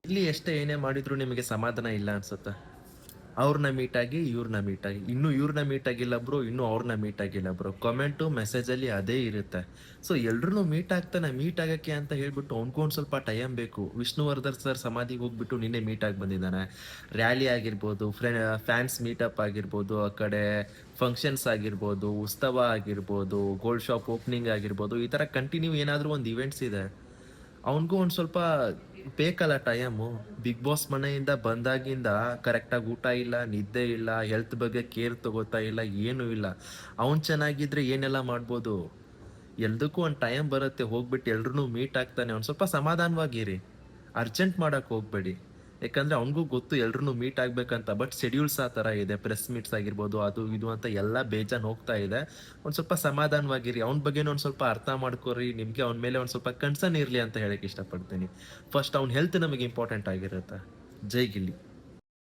ಇಲ್ಲಿ ಎಷ್ಟೇ ಏನೇ ಮಾಡಿದ್ರು ನಿಮಗೆ ಸಮಾಧಾನ ಇಲ್ಲ ಅನ್ಸುತ್ತೆ. ಅವ್ರನ್ನ ಮೀಟ್ ಆಗಿ, ಇವ್ರನ್ನ ಮೀಟ್ ಆಗಿ, ಇನ್ನು ಇವ್ರನ್ನ ಮೀಟ್ ಆಗಿಲ್ಲ ಬ್ರೋ, ಇನ್ನು ಅವ್ರನ್ನ ಮೀಟ್ ಆಗಿಲ್ಲ ಬ್ರೋ. ಕಾಮೆಂಟು, ಮೆಸೇಜಲ್ಲಿ ಅದೇ ಇರುತ್ತೆ. ಸೊ ಎಲ್ರನ್ನೂ ಮೀಟ್ ಆಗ್ತಾನೆ, ಮೀಟ್ ಆಗಕ್ಕೆ ಅಂತ ಹೇಳ್ಬಿಟ್ಟು ಅವ್ನಿಗೂ ಒಂದ್ ಸ್ವಲ್ಪ ಟೈಮ್ ಬೇಕು. ವಿಷ್ಣುವರ್ಧನ್ ಸರ್ ಸಮಾಧಿಗೆ ಹೋಗ್ಬಿಟ್ಟು ನಿನ್ನೆ ಮೀಟ್ ಆಗಿ ಬಂದಿದ್ದಾನೆ. ರ್ಯಾಲಿ ಆಗಿರ್ಬೋದು, ಫ್ಯಾನ್ಸ್ ಮೀಟಪ್ ಆಗಿರ್ಬೋದು, ಆ ಕಡೆ ಫಂಕ್ಷನ್ಸ್ ಆಗಿರ್ಬೋದು, ಉತ್ಸವ ಆಗಿರ್ಬೋದು, ಗೋಲ್ಡ್ ಶಾಪ್ ಓಪನಿಂಗ್ ಆಗಿರ್ಬೋದು, ಈ ತರ ಕಂಟಿನ್ಯೂ ಏನಾದ್ರೂ ಒಂದು ಇವೆಂಟ್ಸ್ ಇದೆ. ಅವನಿಗೂ ಒಂದ್ ಸ್ವಲ್ಪ ಬೇಕಲ್ಲ ಟೈಮು. ಬಿಗ್ ಬಾಸ್ ಮನೆಯಿಂದ ಬಂದಾಗಿಂದ ಕರೆಕ್ಟಾಗಿ ಊಟ ಇಲ್ಲ, ನಿದ್ದೆ ಇಲ್ಲ, ಹೆಲ್ತ್ ಬಗ್ಗೆ ಕೇರ್ ತಗೋತಾ ಇಲ್ಲ, ಏನೂ ಇಲ್ಲ. ಅವ್ನು ಚೆನ್ನಾಗಿದ್ರೆ ಏನೆಲ್ಲ ಮಾಡ್ಬೋದು. ಎಲ್ದಕ್ಕೂ ಒಂದು ಟೈಮ್ ಬರುತ್ತೆ, ಹೋಗ್ಬಿಟ್ಟು ಎಲ್ರನ್ನೂ ಮೀಟ್ ಆಗ್ತಾನೆ. ಒಂದು ಸ್ವಲ್ಪ ಸಮಾಧಾನವಾಗಿರಿ. ಅರ್ಜೆಂಟ್ ಮಾಡಕ್ ಹೋಗ್ಬೇಡಿ. ಯಾಕಂದ್ರೆ ಅವನಿಗೂ ಗೊತ್ತು ಎಲ್ರನ್ನೂ ಮೀಟ್ ಆಗ್ಬೇಕಂತ. ಬಟ್ ಶೆಡ್ಯೂಲ್ಸ್ ಆ ಥರ ಇದೆ. ಪ್ರೆಸ್ ಮೀಟ್ಸ್ ಆಗಿರ್ಬೋದು, ಅದು ಇದು ಅಂತ ಎಲ್ಲ ಬೇಜಾನ್ ಹೋಗ್ತಾ ಇದೆ. ಒಂದು ಸ್ವಲ್ಪ ಸಮಾಧಾನವಾಗಿರಿ. ಅವನ ಬಗ್ಗೆನೂ ಒಂದು ಸ್ವಲ್ಪ ಅರ್ಥ ಮಾಡ್ಕೊರಿ. ನಿಮಗೆ ಅವನ ಮೇಲೆ ಒಂದು ಸ್ವಲ್ಪ ಕನ್ಸರ್ನ್ ಇರಲಿ ಅಂತ ಹೇಳಕ್ ಇಷ್ಟಪಡ್ತೀನಿ. ಫಸ್ಟ್ ಅವ್ನ ಹೆಲ್ತ್ ನಮಗೆ ಇಂಪಾರ್ಟೆಂಟ್ ಆಗಿರುತ್ತೆ. ಜೈ ಗಿಲ್ಲಿ.